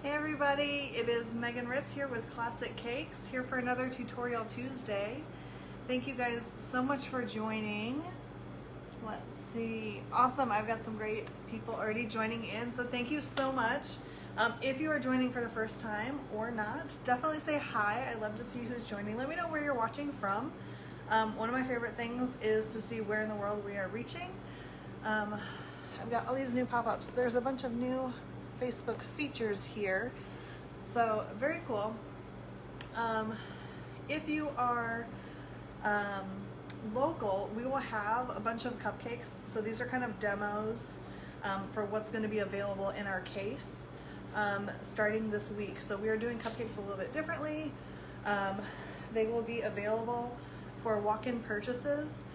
Hey everybody, it is Megan Ritz here with Classic Cakes, here for another Tutorial Tuesday. Thank you guys so much for joining. Let's see, awesome, I've got some great people already joining in, so thank you so much. If you are joining for the first time or not, definitely say hi. I love to see who's joining. Let me know where you're watching from. One of my favorite things is to see where in the world we are reaching. I've got all these new pop-ups. There's a bunch of new Facebook features here, so very cool. If you are local, we will have a bunch of cupcakes. So these are kind of demos for what's going to be available in our case starting this week. So we are doing cupcakes a little bit differently. They will be available for walk-in purchases.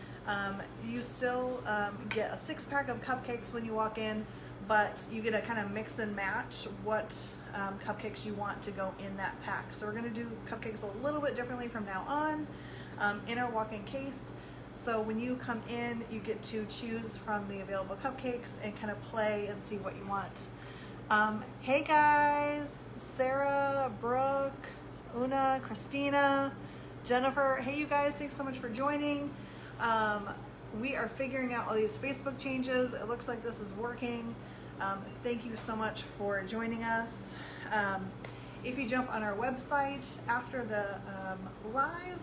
You still get a 6-pack of cupcakes when you walk in, but you get to kind of mix and match what cupcakes you want to go in that pack. So we're going to do cupcakes a little bit differently from now on in our walk-in case. So when you come in, you get to choose from the available cupcakes and kind of play and see what you want. Hey guys, Sarah, Brooke, Una, Christina, Jennifer. Hey you guys, thanks so much for joining. We are figuring out all these Facebook changes. It looks like this is working. Thank you so much for joining us. If you jump on our website after the live,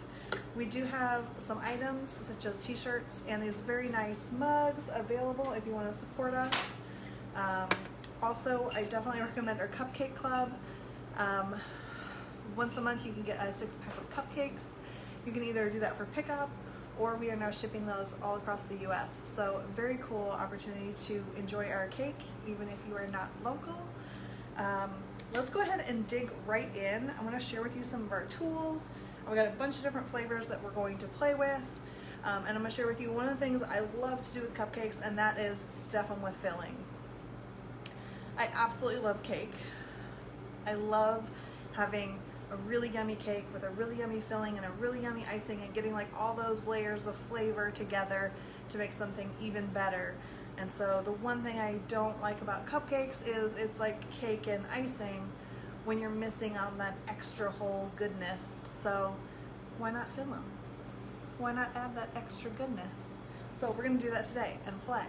we do have some items such as t-shirts and these very nice mugs available if you want to support us. Also, I definitely recommend our Cupcake Club. Once a month you can get a 6-pack of cupcakes. You can either do that for pickup, or we are now shipping those all across the US. So very cool opportunity to enjoy our cake, even if you are not local. Let's go ahead and dig right in. I wanna share with you some of our tools. I've got a bunch of different flavors that we're going to play with. And I'm gonna share with you one of the things I love to do with cupcakes, and that is stuff them with filling. I absolutely love cake. I love having a really yummy cake with a really yummy filling and a really yummy icing, and getting like all those layers of flavor together to make something even better. And so the one thing I don't like about cupcakes is it's like cake and icing when you're missing on that extra whole goodness. So why not fill them? Why not add that extra goodness? So we're gonna do that today and play.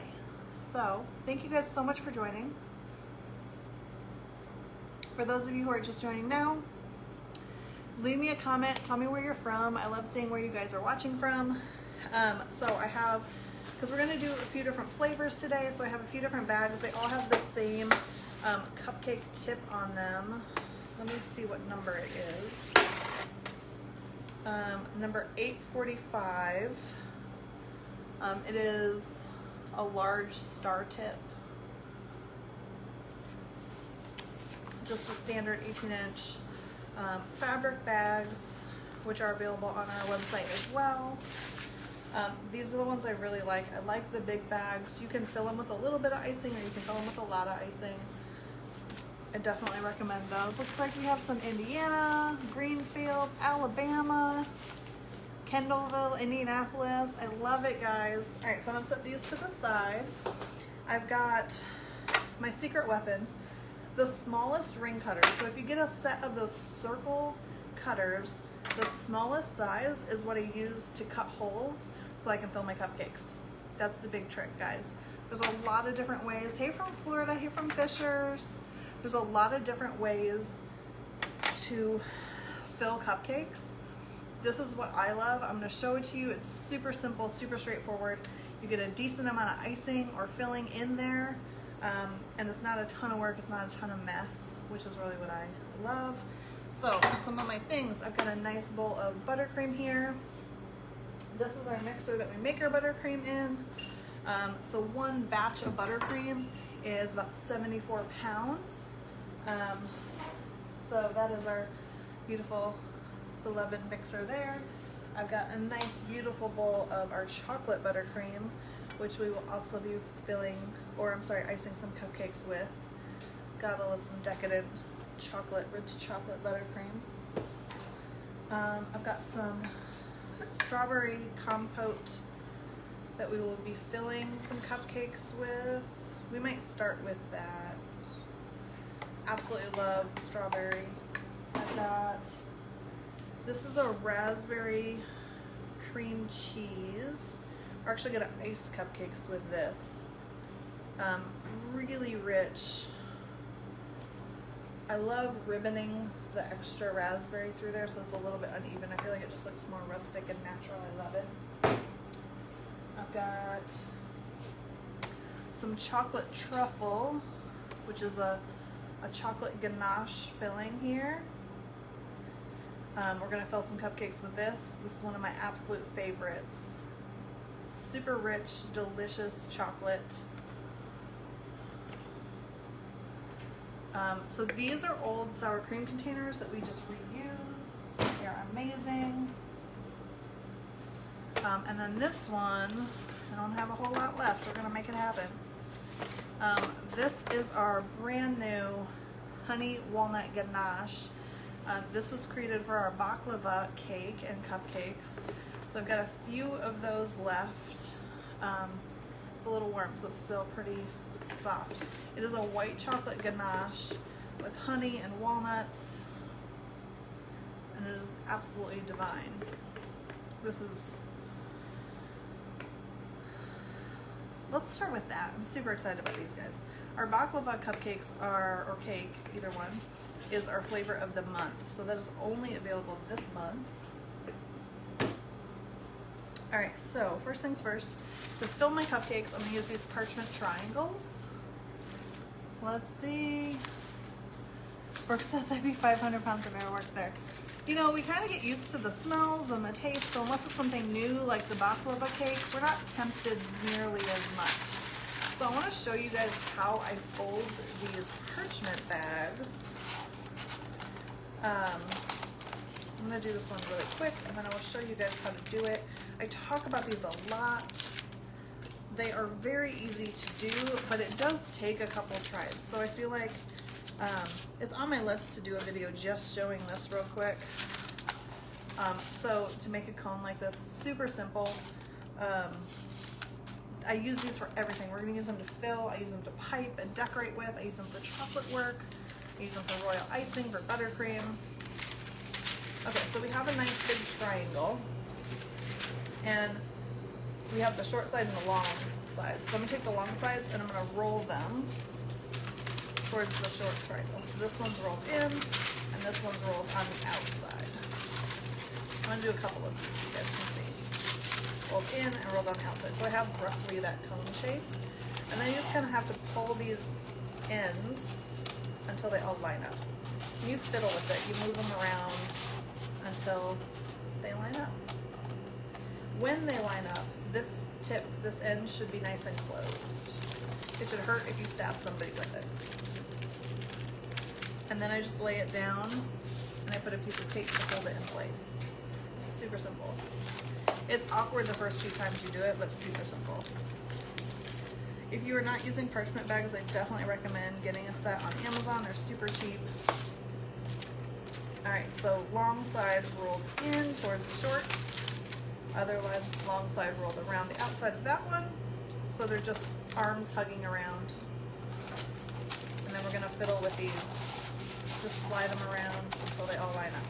So thank you guys so much for joining. For those of you who are just joining now, leave me a comment, tell me where you're from. I love seeing where you guys are watching from. So I have, because we're gonna do a few different flavors today, so I have a few different bags. They all have the same cupcake tip on them. Let me see what number it is. Number 845. It is a large star tip. Just the standard 18-inch fabric bags, which are available on our website as well. These are the ones I really like. I like the big bags. You can fill them with a little bit of icing, or you can fill them with a lot of icing. I definitely recommend those. Looks like we have some Indiana, Greenfield, Alabama, Kendallville, Indianapolis. I love it, guys. All right, so I'm gonna set these to the side. I've got my secret weapon, the smallest ring cutter. So if you get a set of those circle cutters, the smallest size is what I use to cut holes so I can fill my cupcakes. That's the big trick, guys. There's a lot of different ways. Hey from Florida, hey from Fishers. There's a lot of different ways to fill cupcakes. This is what I love. I'm gonna show it to you. It's super simple, super straightforward. You get a decent amount of icing or filling in there. And it's not a ton of work, it's not a ton of mess, which is really what I love. So some of my things, I've got a nice bowl of buttercream here. This is our mixer that we make our buttercream in. So one batch of buttercream is about 74 pounds. So that is our beautiful, beloved mixer there. I've got a nice, beautiful bowl of our chocolate buttercream, which we will also be filling, or I'm sorry, icing some cupcakes with. Gotta love some decadent chocolate, rich chocolate buttercream. I've got some strawberry compote that we will be filling some cupcakes with. We might start with that. Absolutely love strawberry. I've got, this is a raspberry cream cheese. We're actually gonna ice cupcakes with this. Really rich. I love ribboning the extra raspberry through there so it's a little bit uneven. I feel like it just looks more rustic and natural. I love it. I've got some chocolate truffle, which is a chocolate ganache filling here. We're gonna fill some cupcakes with this. This is one of my absolute favorites. Super rich, delicious chocolate. So these are old sour cream containers that we just reuse. They're amazing. And then this one, I don't have a whole lot left. We're gonna make it happen. This is our brand new honey walnut ganache. This was created for our baklava cake and cupcakes. So I've got a few of those left. It's a little warm, so it's still pretty soft. It is a white chocolate ganache with honey and walnuts, and it is absolutely divine. Let's start with that. I'm super excited about these guys. Our baklava cupcakes are, or cake, either one, is our flavor of the month. So that is only available this month. All right, so first things first, to fill my cupcakes, I'm gonna use these parchment triangles. Let's see. Brooke says I'd be 500 pounds if I worked there. You know, we kind of get used to the smells and the taste, so unless it's something new like the baklava cake, we're not tempted nearly as much. So I want to show you guys how I fold these parchment bags. I'm going to do this one really quick, and then I will show you guys how to do it. I talk about these a lot. They are very easy to do, but it does take a couple tries. So I feel like it's on my list to do a video just showing this real quick. So to make a cone like this, super simple. I use these for everything. We're gonna use them to fill, I use them to pipe and decorate with, I use them for chocolate work, I use them for royal icing, for buttercream. Okay, so we have a nice big triangle, and we have the short side and the long side. So I'm gonna take the long sides and I'm gonna roll them towards the short triangle. So this one's rolled in, and this one's rolled on the outside. I'm gonna do a couple of these so you guys can see. Rolled in and rolled on the outside. So I have roughly that cone shape. And then you just kind of have to pull these ends until they all line up. And you fiddle with it. You move them around until they line up. When they line up, this tip, this end should be nice and closed. It should hurt if you stab somebody with it. And then I just lay it down and I put a piece of tape to hold it in place. Super simple. It's awkward the first few times you do it, but super simple. If you are not using parchment bags, I definitely recommend getting a set on Amazon. They're super cheap. All right, so long side rolled in towards the short, otherwise long side rolled around the outside of that one. So they're just arms hugging around. And then we're gonna fiddle with these. Just slide them around until they all line up.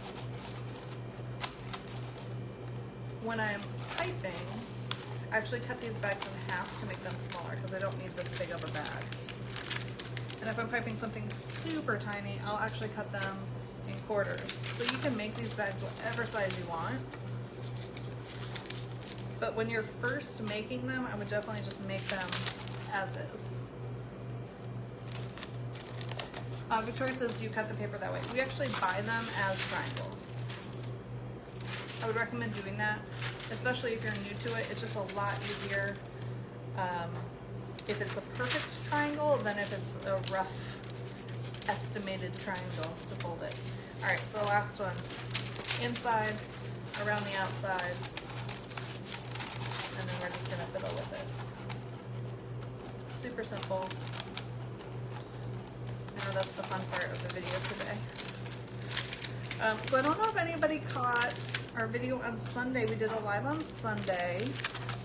When I'm piping, I actually cut these bags in half to make them smaller because I don't need this big of a bag. And if I'm piping something super tiny, I'll actually cut them in quarters. So you can make these bags whatever size you want. But when you're first making them, I would definitely just make them as is. Victoria says, do you cut the paper that way? We actually buy them as triangles. I would recommend doing that, especially if you're new to it. It's just a lot easier if it's a perfect triangle than if it's a rough estimated triangle to fold it. All right, so the last one, inside, around the outside, and then we're just gonna fiddle with it. Super simple. I know that's the fun part of the video today. So I don't know if anybody caught our video on Sunday. We did a live on Sunday.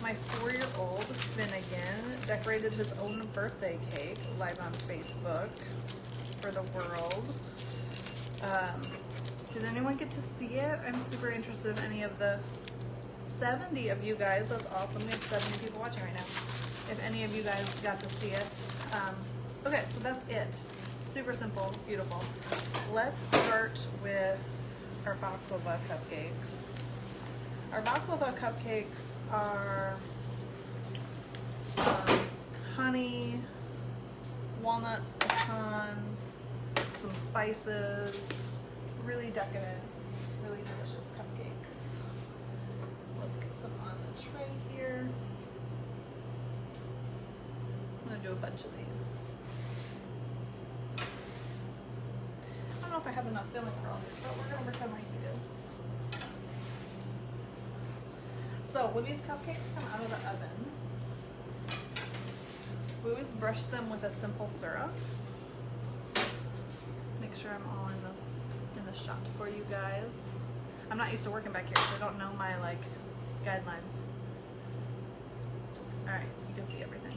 My 4-year-old Finnegan decorated his own birthday cake live on Facebook for for the world. Did anyone get to see it? I'm super interested in any of the 70 of you guys. That's awesome. We have 70 people watching right now. If any of you guys got to see it. Okay, so that's it. Super simple, beautiful. Let's start with our baklava cupcakes. Our baklava cupcakes are honey, walnuts, pecans, some spices, really decadent, really delicious cupcakes. Let's get some on the tray here. I'm gonna do a bunch of these. I don't know if I have enough filling for all these, but we're gonna pretend like we do. So when these cupcakes come out of the oven, we always brush them with a simple syrup. Make sure I'm all in the shot for you guys. I'm not used to working back here, so I don't know my guidelines. All right, you can see everything.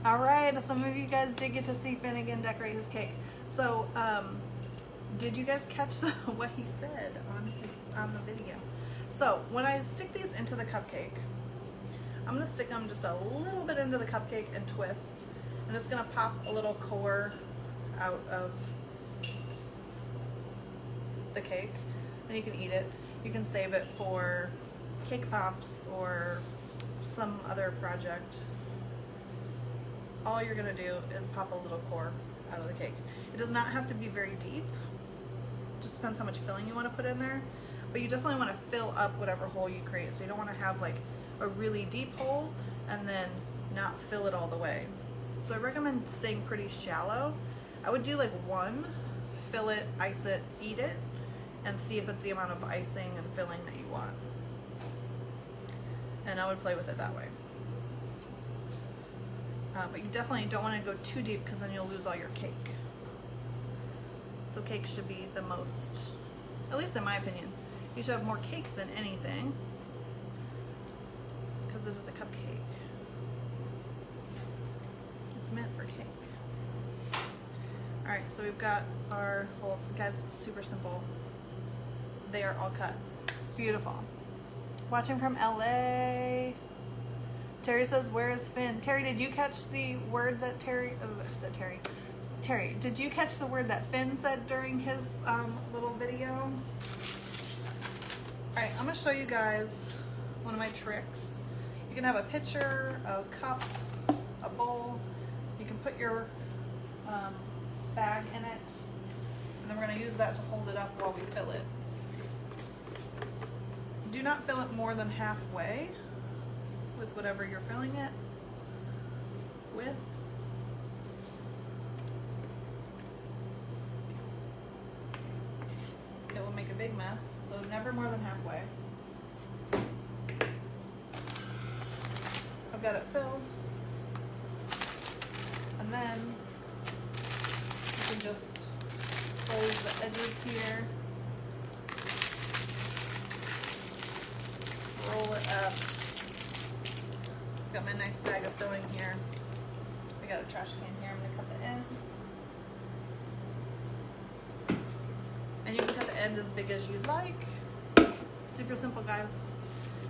All right, some of you guys did get to see Finnegan decorate his cake. So, did you guys catch what he said on the video? So when I stick these into the cupcake, I'm gonna stick them just a little bit into the cupcake and twist, and it's gonna pop a little core out of the cake, and you can eat it. You can save it for cake pops or some other project. All you're gonna do is pop a little core out of the cake. It does not have to be very deep. It just depends how much filling you want to put in there, but you definitely want to fill up whatever hole you create. So you don't want to have a really deep hole and then not fill it all the way. So I recommend staying pretty shallow. I would do one, fill it, ice it, eat it, and see if it's the amount of icing and filling that you want. And I would play with it that way. But you definitely don't want to go too deep because then you'll lose all your cake. So cake should be the most, at least in my opinion, you should have more cake than anything because it is a cupcake. It's meant for cake. All right, so we've got our holes. Guys, it's super simple. They are all cut. Beautiful. Watching from LA. Terry says, where is Finn? Terry, did you catch the word that Terry, did you catch the word that Finn said during his little video? All right, I'm gonna show you guys one of my tricks. You can have a pitcher, a cup, a bowl. You can put your bag in it, and then we're gonna use that to hold it up while we fill it. Do not fill it more than halfway with whatever you're filling it with. It will make a big mess, so never more than halfway. I've got it filled, and then you can just close the edges here, roll it up. Got my nice bag of filling here. I got a trash can here. I'm gonna cut the end. And you can cut the end as big as you'd like. Super simple, guys.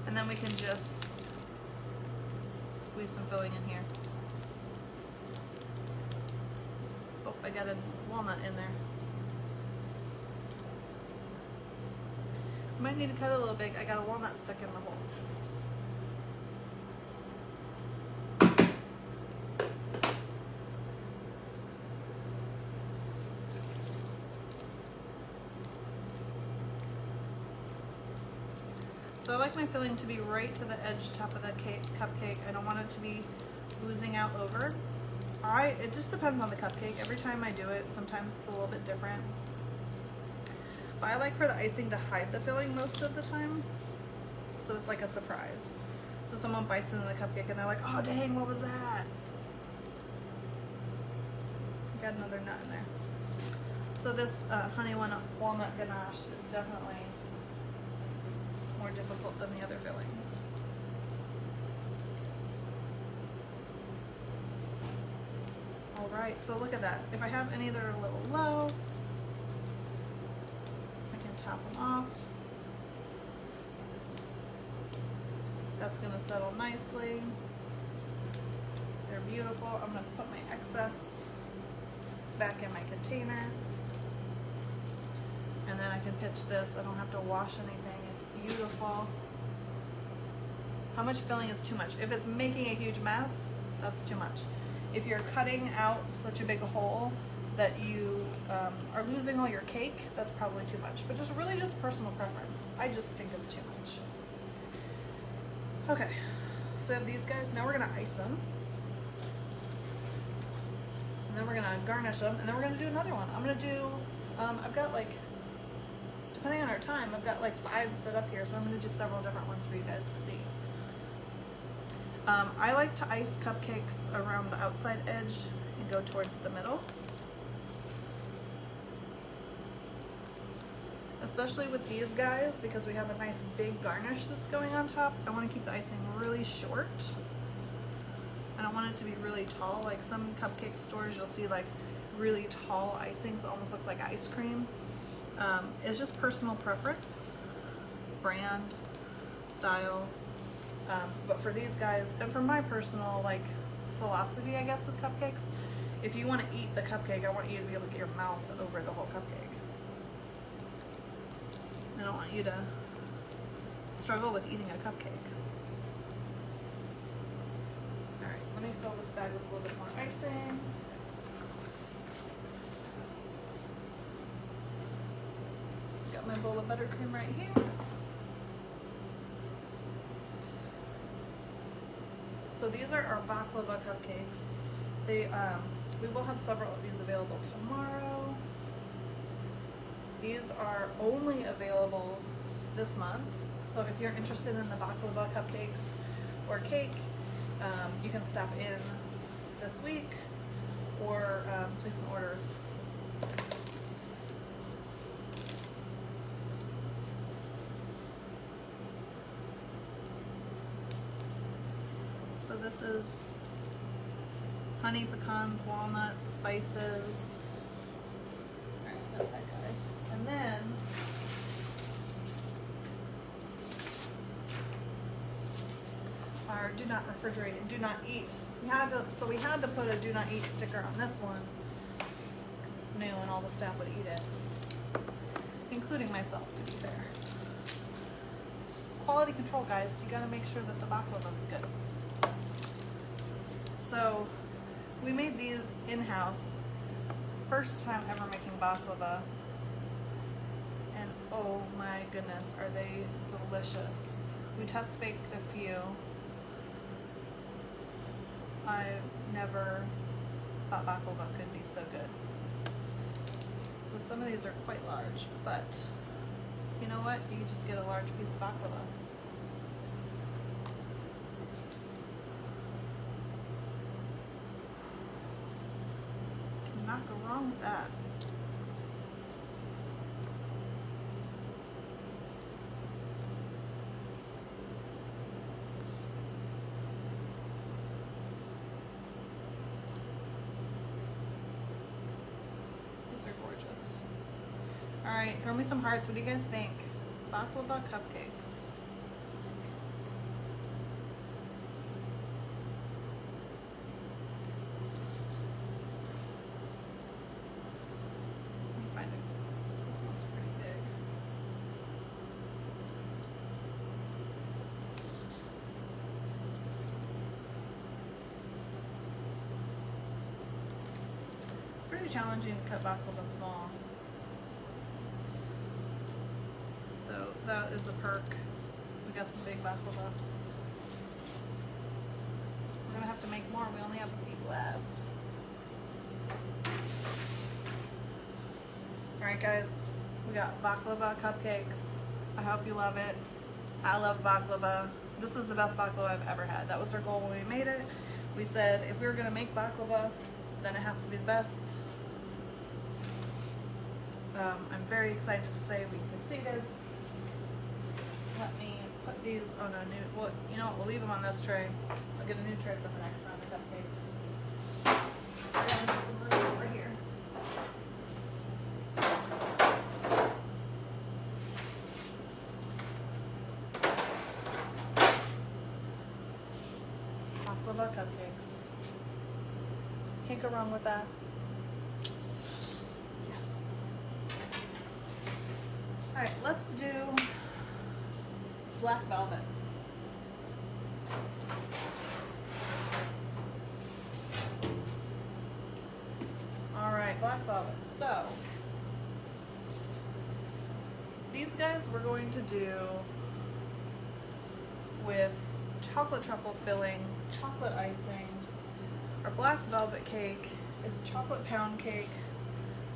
And then we can just squeeze some filling in here. Oh, I got a walnut in there. I might need to cut it a little big. I got a walnut stuck in the hole. So I like my filling to be right to the edge top of the cupcake. I don't want it to be oozing out over. It just depends on the cupcake. Every time I do it, sometimes it's a little bit different. But I like for the icing to hide the filling most of the time, so it's like a surprise. So someone bites into the cupcake and they're like, oh dang, what was that? Got another nut in there. So this honey walnut ganache is definitely more difficult than the other fillings. I'll All right, so look at that. If I have any that are a little low, I can top them off. That's gonna settle nicely. They're beautiful. I'm gonna put my excess back in my container. And then I can pitch this. I don't have to wash anything. It's beautiful. How much filling is too much? If it's making a huge mess, that's too much. If you're cutting out such a big hole that you are losing all your cake, that's probably too much. But just really just personal preference. I just think it's too much. Okay, so we have these guys. Now we're gonna ice them. And then we're gonna garnish them. And then we're gonna do another one. I'm gonna do, I've got like, depending on our time, I've got like 5 set up here. So I'm gonna do several different ones for you guys to see. I like to ice cupcakes around the outside edge and go towards the middle. Especially with these guys, because we have a nice big garnish that's going on top. I want to keep the icing really short. I don't want it to be really tall. Like some cupcake stores, you'll see like really tall icing, so it almost looks like ice cream. It's just personal preference, brand, style. But for these guys, and for my personal like philosophy, I guess, with cupcakes, if you want to eat the cupcake, I want you to be able to get your mouth over the whole cupcake. I don't want you to struggle with eating a cupcake. All right, let me fill this bag with a little bit more icing. Got my bowl of buttercream right here. So these are our baklava cupcakes. They, we will have several of these available tomorrow. These are only available this month. So if you're interested in the baklava cupcakes or cake, you can stop in this week or place an order. So this is honey, pecans, walnuts, spices. All right, put that guy. And then our do not refrigerate and do not eat. We had to put a do not eat sticker on this one. It's new and all the staff would eat it, including myself, to be fair. Quality control, guys. You got to make sure that the baklava's good. So we made these in-house. First time ever making baklava. And oh my goodness, are they delicious. We test baked a few. I never thought baklava could be so good. So some of these are quite large, but you know what? You just get a large piece of baklava. Cannot go wrong with that. All right, throw me some hearts. What do you guys think? Baklava cupcakes. Let me find it. This one's pretty big. Pretty challenging to cut baklava small. That is a perk. We got some big baklava. We're gonna have to make more. We only have a few left. Alright guys, we got baklava cupcakes. I hope you love it. I love baklava. This is the best baklava I've ever had. That was our goal when we made it. We said if we were gonna make baklava, then it has to be the best. I'm very excited to say we succeeded. Let me put these on a new, well, you know what, we'll leave them on this tray. I'll get a new tray for the next round of cupcakes. We're gonna Baklava Cupcakes. Can't go wrong with that. Yes. Alright, let's do Black Velvet. Alright, Black Velvet. So, these guys we're going to do with chocolate truffle filling, chocolate icing. Our Black Velvet cake is a chocolate pound cake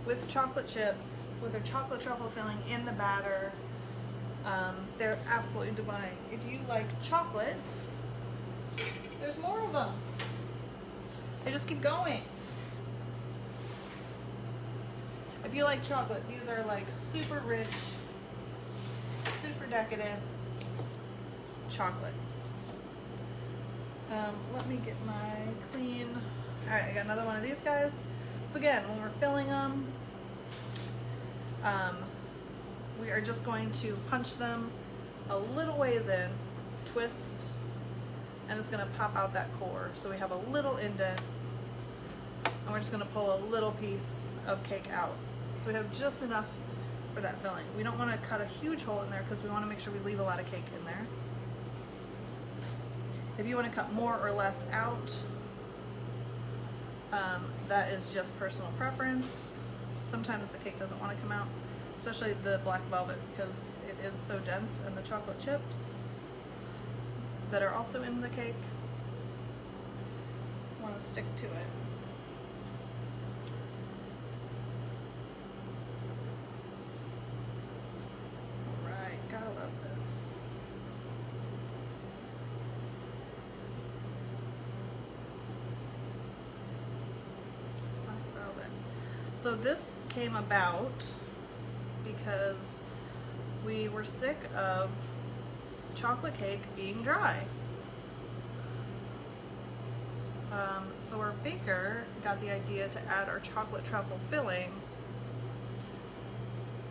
with chocolate chips, with a chocolate truffle filling in the batter. They're absolutely divine. If you like chocolate, there's more of them. They just keep going. If you like chocolate, these are like super rich, super decadent chocolate. Let me get my clean. All right, I got another one of these guys. So again, when we're filling them, we are just going to punch them a little ways in, twist, and it's going to pop out that core. So we have a little indent, and we're just going to pull a little piece of cake out. So we have just enough for that filling. We don't want to cut a huge hole in there because we want to make sure we leave a lot of cake in there. If you want to cut more or less out, that is just personal preference. Sometimes the cake doesn't want to come out, especially the Black Velvet, because it is so dense, and the chocolate chips that are also in the cake want to stick to it. Alright, gotta love this. Black Velvet. So this came about because we were sick of chocolate cake being dry. So our baker got the idea to add our chocolate truffle filling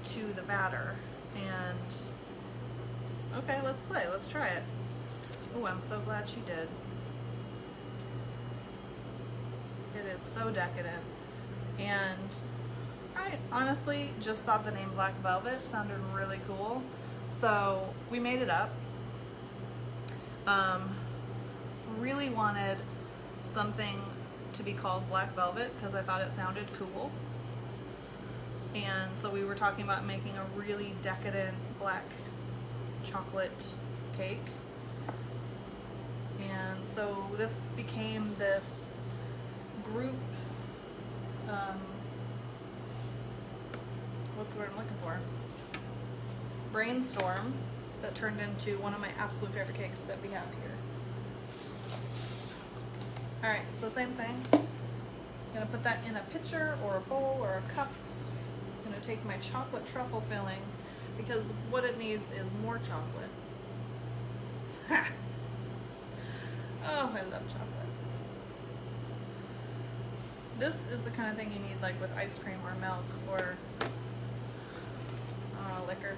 to the batter. And okay, let's play. Let's try it. Oh, I'm so glad she did. It is so decadent. And I honestly just thought the name Black Velvet sounded really cool, so we made it up. Really wanted something to be called Black Velvet because I thought it sounded cool, and so we were talking about making a really decadent black chocolate cake, and so this became this group. What's the word I'm looking for? Brainstorm that turned into one of my absolute favorite cakes that we have here. Alright, so same thing. I'm going to put that in a pitcher or a bowl or a cup. I'm going to take my chocolate truffle filling because what it needs is more chocolate. Ha! Oh, I love chocolate. This is the kind of thing you need like with ice cream or milk or liquor.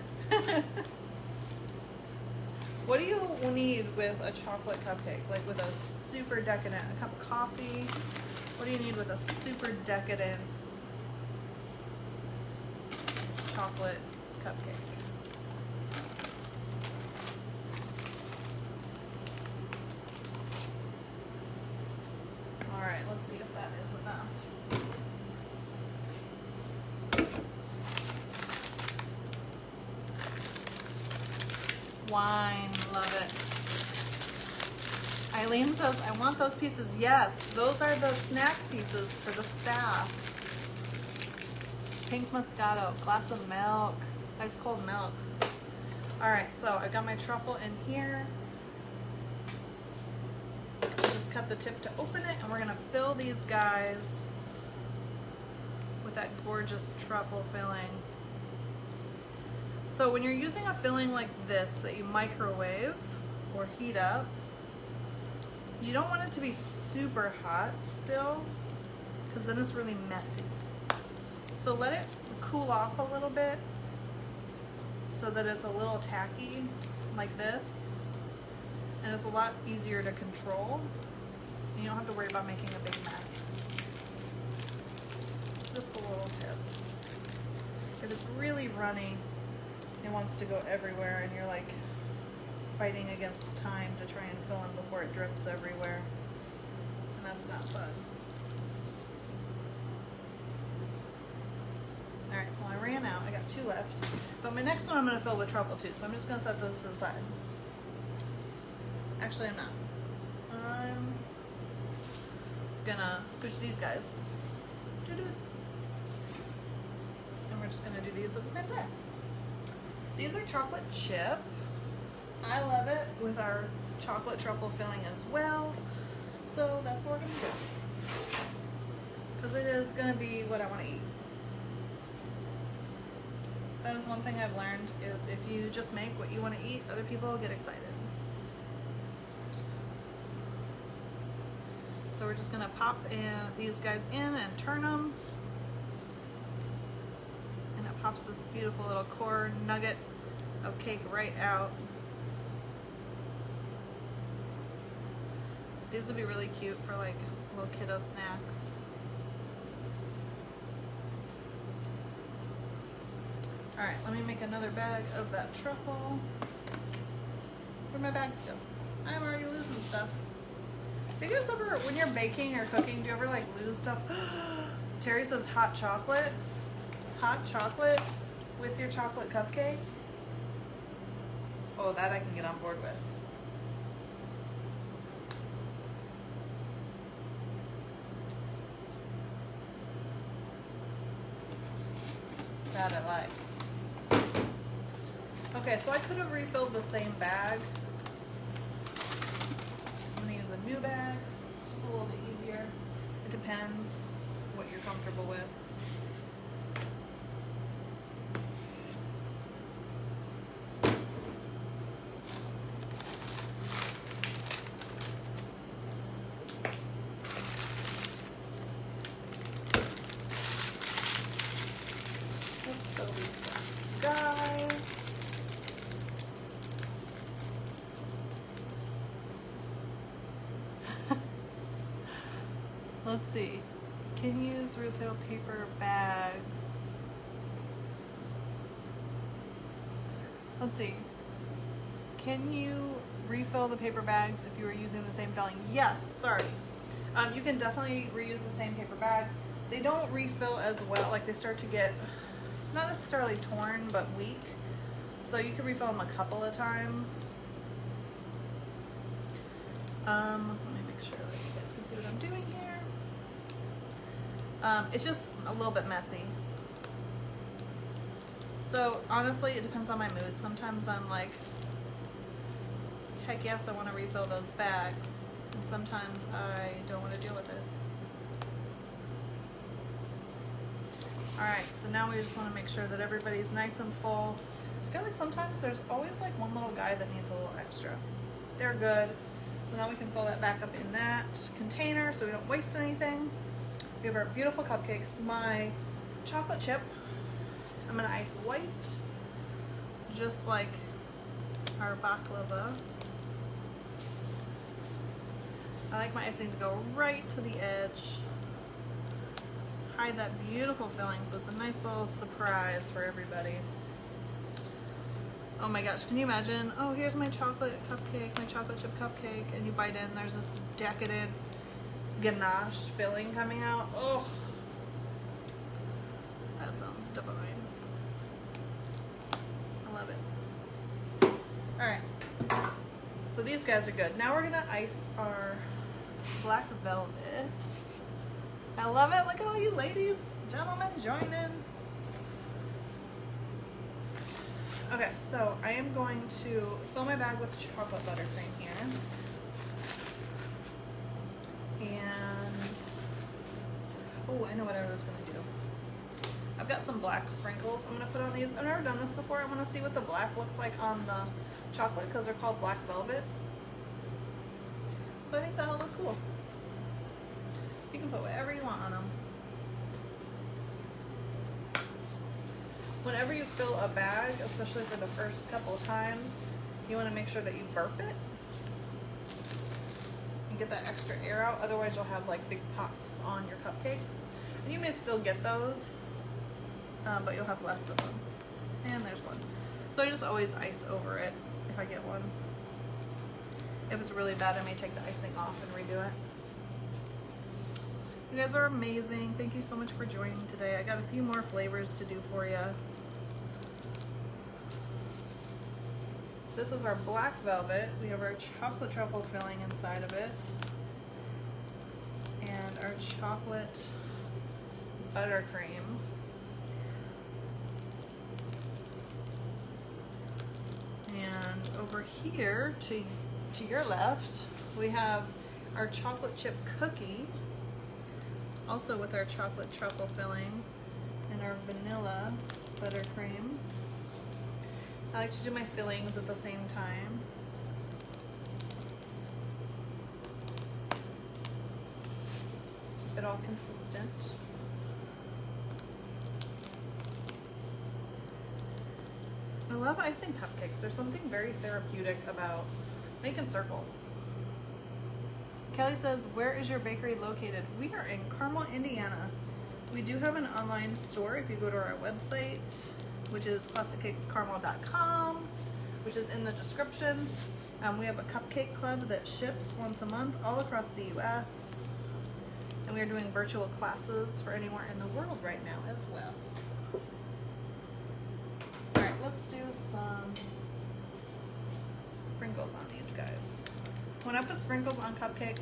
What do you need with a chocolate cupcake? Like with a super decadent, a cup of coffee? What do you need with a super decadent chocolate cupcake? All right, let's see if that is enough. Wine, love it. Eileen says, I want those pieces. Yes, those are the snack pieces for the staff. Pink Moscato, glass of milk, ice cold milk. All right, so I got my truffle in here. Just cut the tip to open it, and we're gonna fill these guys with that gorgeous truffle filling. So when you're using a filling like this that you microwave or heat up, you don't want it to be super hot still, because then it's really messy. So let it cool off a little bit so that it's a little tacky like this, and it's a lot easier to control. You don't have to worry about making a big mess. Just a little tip. If it's really runny, it wants to go everywhere and you're like fighting against time to try and fill in before it drips everywhere. And that's not fun. Alright, well I ran out. I got 2 left. But my next one I'm going to fill with truffle too, so I'm just going to set those to the side. Actually, I'm not. I'm gonna scooch these guys. Doo-doo. And we're just gonna do these at the same time. These are chocolate chip. I love it with our chocolate truffle filling as well. So that's what we're gonna do. Because it is gonna be what I want to eat. That is one thing I've learned, is if you just make what you want to eat, other people will get excited. So we're just gonna pop these guys in and turn them. And it pops this beautiful little core nugget of cake right out. These would be really cute for like little kiddo snacks. All right, let me make another bag of that truffle. Where'd my bags go? I'm already losing stuff. Do you guys ever, when you're baking or cooking, do you ever like lose stuff? Terry says hot chocolate. Hot chocolate with your chocolate cupcake? Oh, that I can get on board with. That I like. Okay, so I could have refilled the same bag. I'm gonna use a new bag, just a little bit easier. It depends what you're comfortable with. Let's fill these guys. Let's see. Can use retail paper bags. Let's see. Can you refill the paper bags if you were using the same filling? Yes, sorry. You can definitely reuse the same paper bag. They don't refill as well, like they start to get, not necessarily torn, but weak. So you can refill them a couple of times. Let me make sure that you guys can see what I'm doing here. It's just a little bit messy. So honestly, it depends on my mood. Sometimes I'm like, heck yes, I want to refill those bags. And sometimes I don't want to deal with it. Alright, so now we just want to make sure that everybody's nice and full. I feel like sometimes there's always like one little guy that needs a little extra. They're good. So now we can fill that back up in that container so we don't waste anything. We have our beautiful cupcakes. My chocolate chip, I'm gonna ice white, just like our baklava. I like my icing to go right to the edge. Hide that beautiful filling so it's a nice little surprise for everybody. Oh my gosh, can you imagine? Oh, here's my chocolate cupcake, my chocolate chip cupcake, and you bite in, there's this decadent ganache filling coming out. Oh, that sounds divine. I love it. Alright, so these guys are good. Now we're gonna ice our black velvet. I love it. Look at all you ladies, gentlemen, join in. Okay, so I am going to fill my bag with chocolate buttercream here. And, oh, I know what I was going to do. I've got some black sprinkles I'm going to put on these. I've never done this before. I want to see what the black looks like on the chocolate because they're called black velvet. So I think that'll look cool. You can put whatever you want on them. Whenever you fill a bag, especially for the first couple of times, you want to make sure that you burp it. In get that extra air out. Otherwise you'll have like big pops on your cupcakes. And you may still get those, but you'll have less of them. And there's one. So I just always ice over it if I get one. If it's really bad, I may take the icing off and redo it. You guys are amazing. Thank you so much for joining today. I got a few more flavors to do for you. This is our black velvet. We have our chocolate truffle filling inside of it. And our chocolate buttercream. And over here to your left, we have our chocolate chip cookie, also with our chocolate truffle filling and our vanilla buttercream. I like to do my fillings at the same time. Keep it all consistent. I love icing cupcakes. There's something very therapeutic about making circles. Kelly says, where is your bakery located? We are in Carmel, Indiana. We do have an online store if you go to our website, which is classiccakescarmel.com, which is in the description. We have a Cupcake Club that ships once a month all across the US. And we are doing virtual classes for anywhere in the world right now as well. All right, let's do some sprinkles on these guys. When I put sprinkles on cupcakes,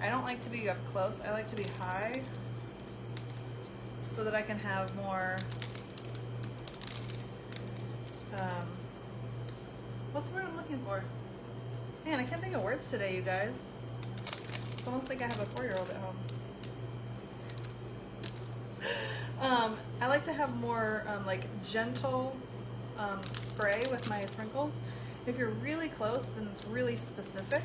I don't like to be up close. I like to be high so that I can have more, what's the word I'm looking for? Man, I can't think of words today, you guys. It's almost like I have a 4-year-old at home. I like to have more like gentle spray with my sprinkles. If you're really close, then it's really specific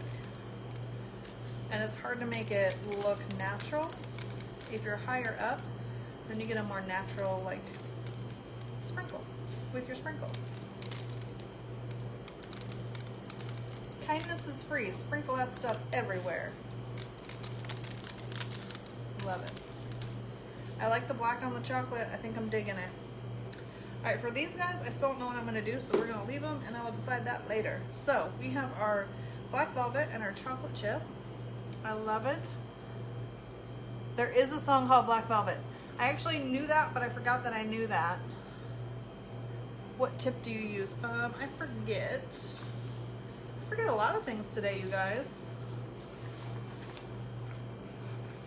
and it's hard to make it look natural. If you're higher up, then you get a more natural like sprinkle with your sprinkles. Kindness is free. Sprinkle that stuff everywhere. Love it. I like the black on the chocolate. I think I'm digging it. All right, for these guys, I still don't know what I'm gonna do, so we're gonna leave them and I will decide that later. So we have our black velvet and our chocolate chip. I love it. There is a song called Black Velvet. I actually knew that, but I forgot that I knew that. What tip do you use? I forget. I forget a lot of things today, you guys.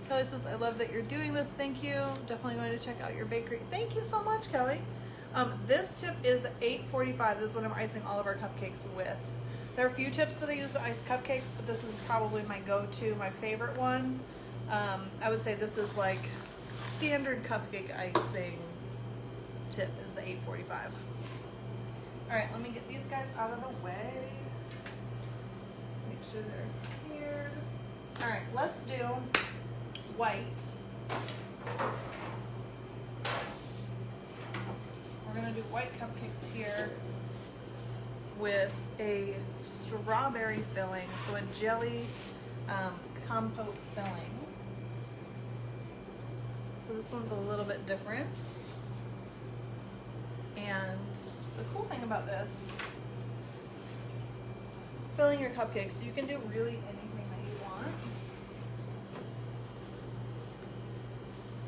Kelly says, I love that you're doing this. Thank you. Definitely going to check out your bakery. Thank you so much, Kelly. This tip is $8.45. This is what I'm icing all of our cupcakes with. There are a few tips that I use to ice cupcakes, but this is probably my go-to, my favorite one. I would say this is like standard cupcake icing tip is the $8.45. All right, let me get these guys out of the way. Make sure they're here. All right, let's do white. We're gonna do white cupcakes here with a strawberry filling, so a jelly compote filling. So this one's a little bit different. And the cool thing about this, filling your cupcakes, you can do really anything that you want.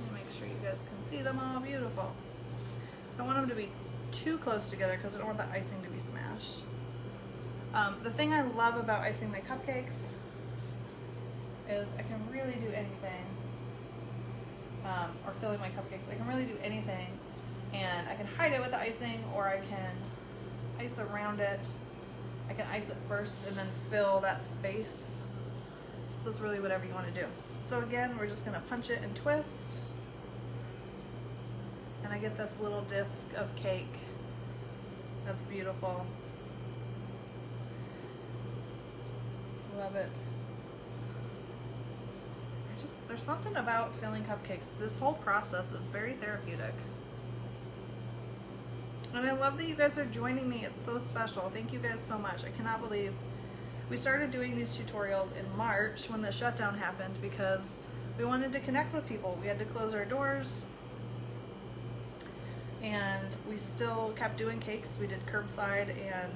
Let me make sure you guys can see them all beautiful. I don't want them to be too close together because I don't want the icing to be smashed. The thing I love about icing my cupcakes is I can really do anything, or filling my cupcakes, I can really do anything, and I can hide it with the icing, or I can ice around it. I can ice it first and then fill that space. So it's really whatever you want to do. So again, we're just going to punch it and twist. And I get this little disc of cake. That's beautiful. Love it. There's something about filling cupcakes. This whole process is very therapeutic. And I love that you guys are joining me. It's so special. Thank you guys so much. I cannot believe We started doing these tutorials in March when the shutdown happened because we wanted to connect with people. We had to close our doors, and we still kept doing cakes. We did curbside and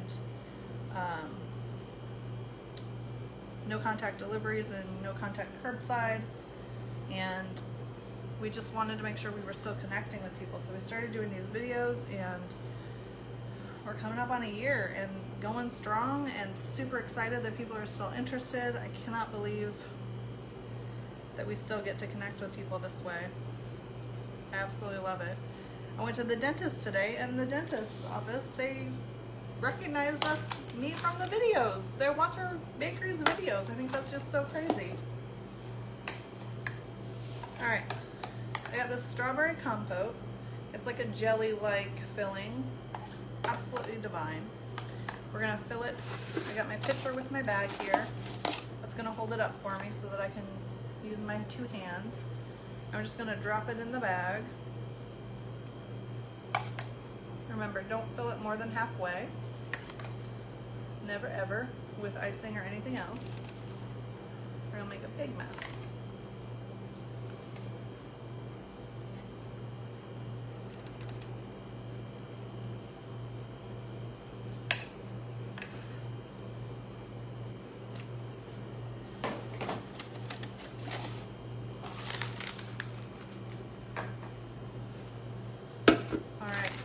no contact deliveries and no contact curbside, and we just wanted to make sure we were still connecting with people. So we started doing these videos, and we're coming up on a year and going strong, and super excited that people are still interested. I cannot believe that we still get to connect with people this way. I absolutely love it. I went to the dentist today, and the dentist's office, they recognized me from the videos. They watch our bakery's videos. I think that's just so crazy. All right, I got this strawberry compote. It's like a jelly-like filling, absolutely divine. We're gonna fill it. I got my pitcher with my bag here. That's gonna hold it up for me so that I can use my 2 hands. I'm just gonna drop it in the bag. Remember, don't fill it more than halfway. Never ever with icing or anything else. We're gonna make a big mess.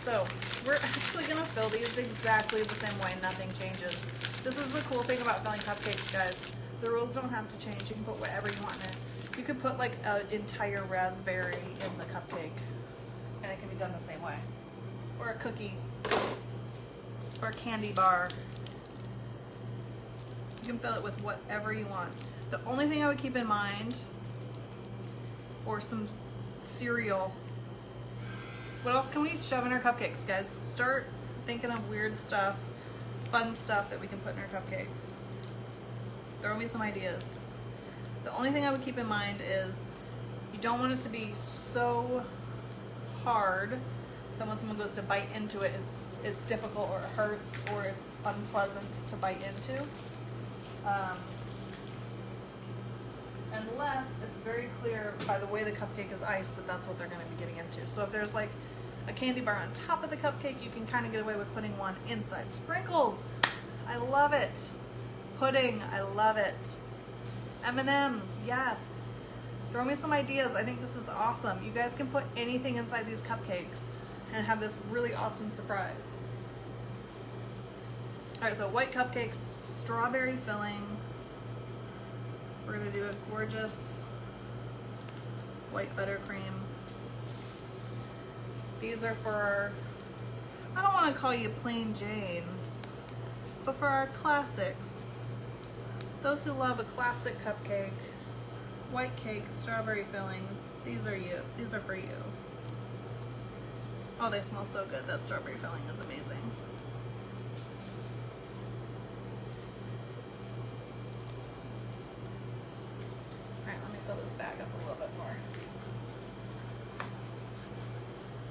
So we're actually gonna fill these exactly the same way, nothing changes. This is the cool thing about filling cupcakes, guys. The rules don't have to change. You can put whatever you want in it. You could put like an entire raspberry in the cupcake, and it can be done the same way. Or a cookie, or a candy bar. You can fill it with whatever you want. The only thing I would keep in mind, or some cereal. What else can we shove in our cupcakes, guys? Start thinking of weird stuff, fun stuff that we can put in our cupcakes. Throw me some ideas. The only thing I would keep in mind is you don't want it to be so hard that when someone goes to bite into it, it's difficult, or it hurts, or it's unpleasant to bite into. Unless it's very clear by the way the cupcake is iced that that's what they're going to be getting into. So if there's like a candy bar on top of the cupcake, you can kind of get away with putting one inside. Sprinkles, I love it. Pudding, I love it. M&Ms, yes. Throw me some ideas. I think this is awesome. You guys can put anything inside these cupcakes and have this really awesome surprise. All right, so white cupcakes, strawberry filling. We're gonna do a gorgeous white buttercream. These are for our, I don't want to call you plain Janes, but for our classics. Those who love a classic cupcake, white cake, strawberry filling, these are you. These are for you. Oh, they smell so good. That strawberry filling is amazing. Fill this bag up a little bit more.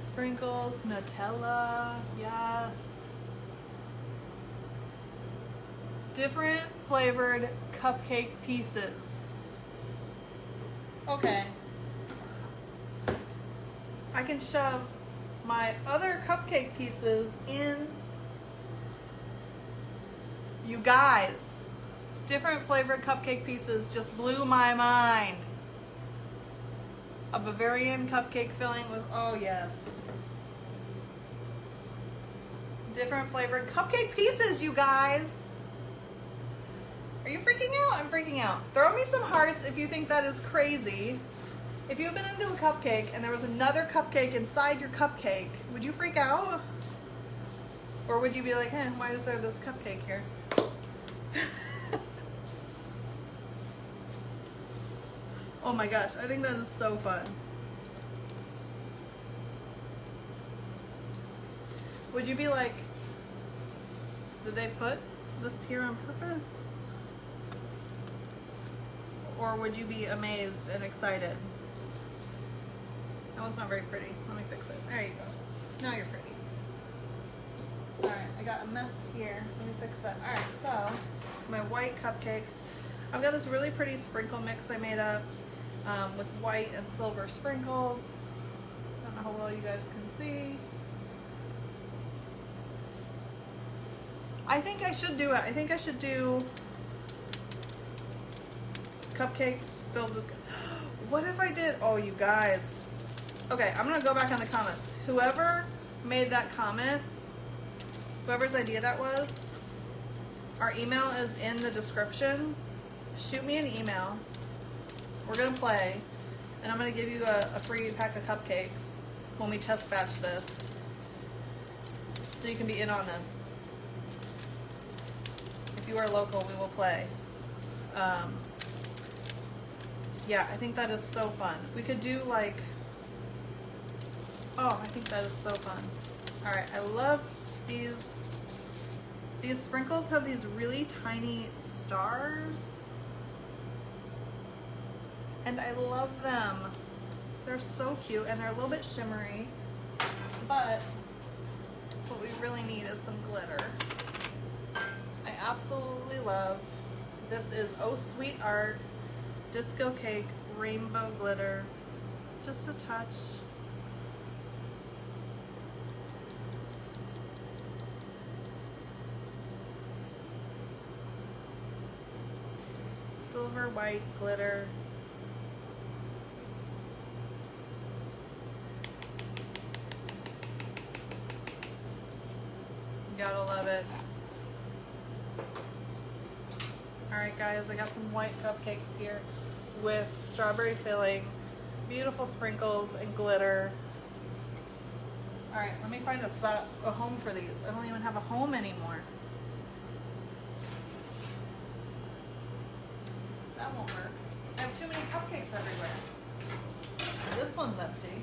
Sprinkles, Nutella, yes. Different flavored cupcake pieces. Okay. I can shove my other cupcake pieces in. You guys. Different flavored cupcake pieces just blew my mind. A Bavarian cupcake filling with, oh yes. Different flavored cupcake pieces, you guys. Are you freaking out? I'm freaking out. Throw me some hearts if you think that is crazy. If you've been into a cupcake and there was another cupcake inside your cupcake, would you freak out? Or would you be like, why is there this cupcake here? Oh my gosh, I think that is so fun. Would you be like, did they put this here on purpose? Or would you be amazed and excited? That was not very pretty. Let me fix it. There you go. Now you're pretty. Alright, I got a mess here. Let me fix that. Alright, so my white cupcakes. I've got this really pretty sprinkle mix I made up with white and silver sprinkles. I don't know how well you guys can see. I think I should do it. I think I should do cupcakes filled with... What if I did... Oh, you guys. Okay, I'm gonna go back on the comments. Whoever made that comment, whoever's idea that was, our email is in the description. Shoot me an email. We're gonna play, and I'm gonna give you a free pack of cupcakes when we test batch this, so you can be in on this. If you are local, we will play. Yeah, I think that is so fun. We could do like, oh, I think that is so fun. All right, I love these. These sprinkles have these really tiny stars, and I love them. They're so cute, and they're a little bit shimmery, but what we really need is some glitter. I absolutely love, this is Oh Sweet Art Disco Cake Rainbow Glitter. Just a touch. Silver white glitter. Gotta love it. Alright guys, I got some white cupcakes here with strawberry filling, beautiful sprinkles and glitter. Alright, let me find a home for these. I don't even have a home anymore. That won't work. I have too many cupcakes everywhere. This one's empty.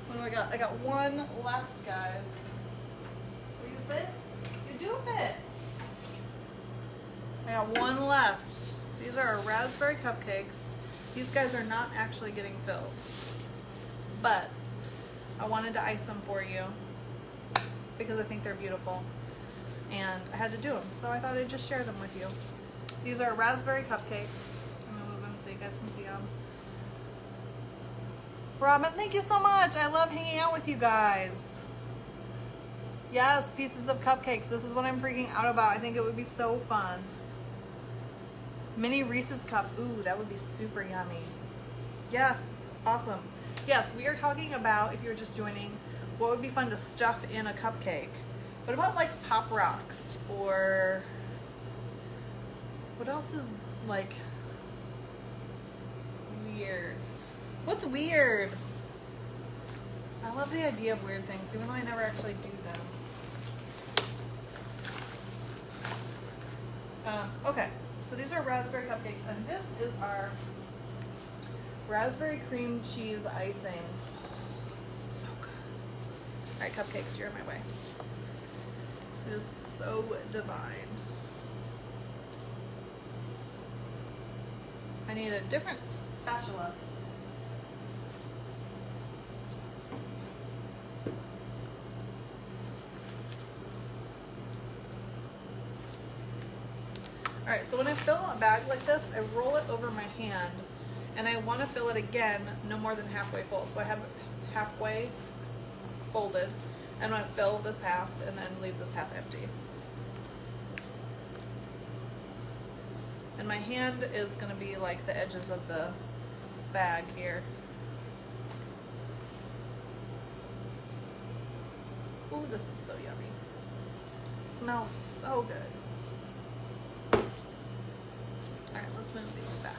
What do I got? I got one left, guys. Will you fit? You do fit. I got one left. These are our raspberry cupcakes. These guys are not actually getting filled, but I wanted to ice them for you because I think they're beautiful, and I had to do them, so I thought I'd just share them with you. These are raspberry cupcakes. I'm gonna move them so you guys can see them. Robin, thank you so much. I love hanging out with you guys. Yes, pieces of cupcakes. This is what I'm freaking out about. I think it would be so fun. Mini Reese's cup. Ooh, that would be super yummy. Yes, awesome. Yes, we are talking about, if you're just joining, what would be fun to stuff in a cupcake. What about like Pop Rocks, or what else is like weird? What's weird? I love the idea of weird things, even though I never actually do them. Okay. So these are raspberry cupcakes, and this is our raspberry cream cheese icing. So good. All right, cupcakes, you're in my way. It is so divine. I need a different spatula. Alright, so when I fill a bag like this, I roll it over my hand, and I want to fill it again no more than halfway full. So I have it halfway folded, and I'm going to fill this half and then leave this half empty. And my hand is going to be like the edges of the bag here. Ooh, this is so yummy. It smells so good. Alright, let's move these back.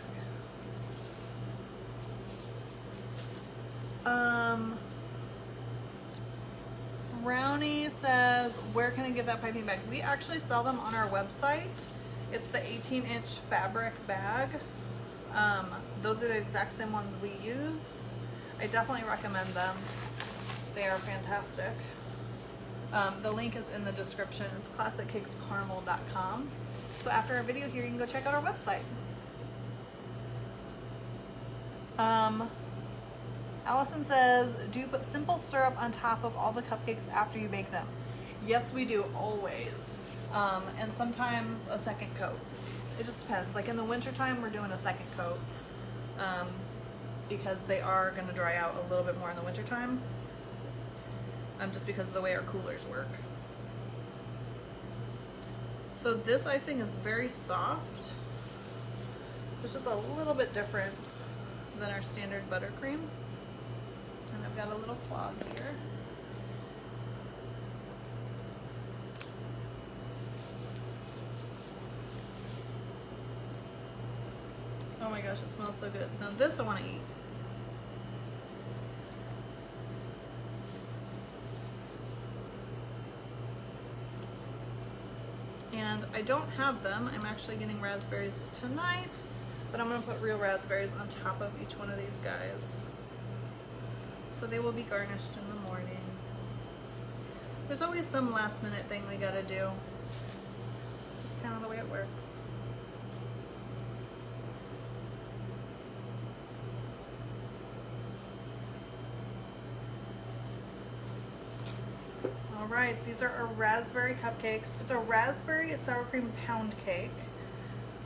Brownie says, where can I get that piping bag? We actually sell them on our website. It's the 18-inch fabric bag. Those are the exact same ones we use. I definitely recommend them. They are fantastic. The link is in the description. It's classiccakescarmel.com. So after our video here, you can go check out our website. Allison says, do you put simple syrup on top of all the cupcakes after you bake them? Yes, we do, always. And sometimes a second coat. It just depends. Like in the wintertime, we're doing a second coat because they are going to dry out a little bit more in the wintertime, just because of the way our coolers work. So this icing is very soft. It's just a little bit different than our standard buttercream. And I've got a little clog here. Oh my gosh, it smells so good. Now this I want to eat. And I don't have them. I'm actually getting raspberries tonight, but I'm going to put real raspberries on top of each one of these guys. So they will be garnished in the morning. There's always some last minute thing we got to do. It's just kind of the way it works. Alright, these are our raspberry cupcakes. It's a raspberry sour cream pound cake,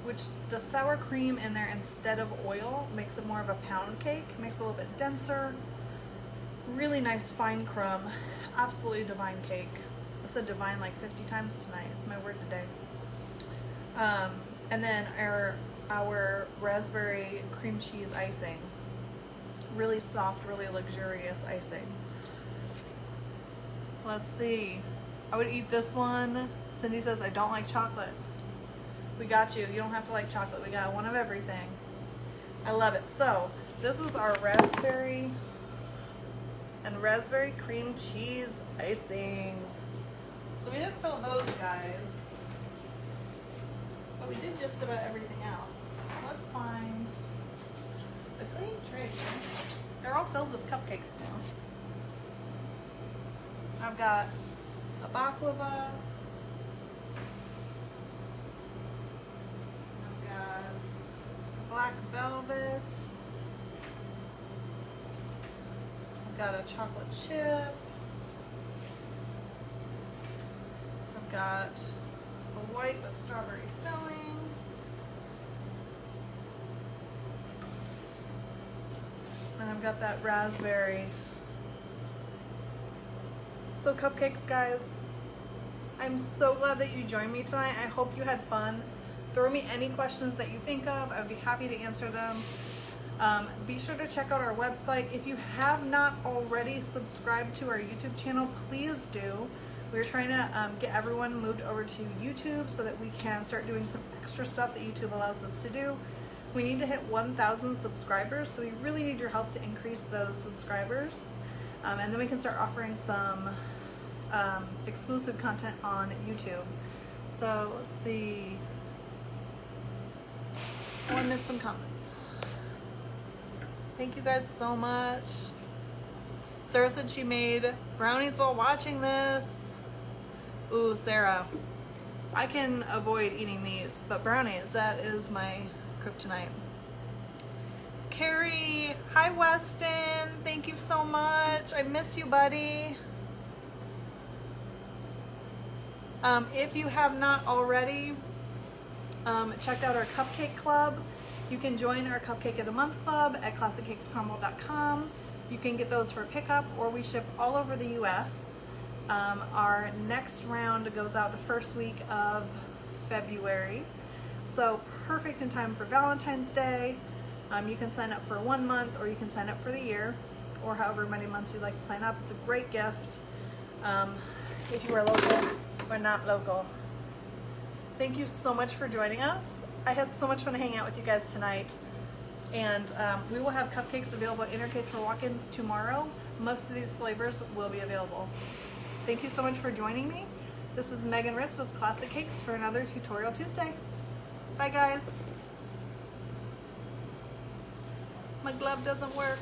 which the sour cream in there instead of oil makes it more of a pound cake, makes it a little bit denser. Really nice fine crumb, absolutely divine cake. I said divine like 50 times tonight, it's my word today. And then our raspberry cream cheese icing. Really soft, really luxurious icing. Let's see. I would eat this one. Cindy says, I don't like chocolate. We got you. You don't have to like chocolate. We got one of everything. I love it. So, this is our raspberry and raspberry cream cheese icing. So we didn't fill those guys, but we did just about everything else. Let's find a clean tray. They're all filled with cupcakes now. I've got a baklava. I've got black velvet. I've got a chocolate chip. I've got a white with strawberry filling. And I've got that raspberry. So cupcakes, guys, I'm so glad that you joined me tonight. I hope you had fun. Throw me any questions that you think of. I would be happy to answer them. Be sure to check out our website. If you have not already subscribed to our YouTube channel, please do. We're trying to get everyone moved over to YouTube so that we can start doing some extra stuff that YouTube allows us to do. We need to hit 1,000 subscribers, so we really need your help to increase those subscribers. And then we can start offering some exclusive content on YouTube. So let's see. I want to miss some comments. Thank you guys so much. Sarah said she made brownies while watching this. Ooh, Sarah, I can avoid eating these, but brownies, that is my kryptonite. Carrie, hi Weston, thank you so much. I miss you, buddy. If you have not already checked out our Cupcake Club, you can join our Cupcake of the Month Club at ClassicCakesCarmel.com. You can get those for pickup, or we ship all over the US. Our next round goes out the first week of February. So perfect in time for Valentine's Day. You can sign up for 1 month, or you can sign up for the year, or however many months you'd like to sign up. It's a great gift if you are local or not local. Thank you so much for joining us. I had so much fun hanging out with you guys tonight. And we will have cupcakes available in our case for walk-ins tomorrow. Most of these flavors will be available. Thank you so much for joining me. This is Megan Ritz with Classic Cakes for another Tutorial Tuesday. Bye guys. My glove doesn't work.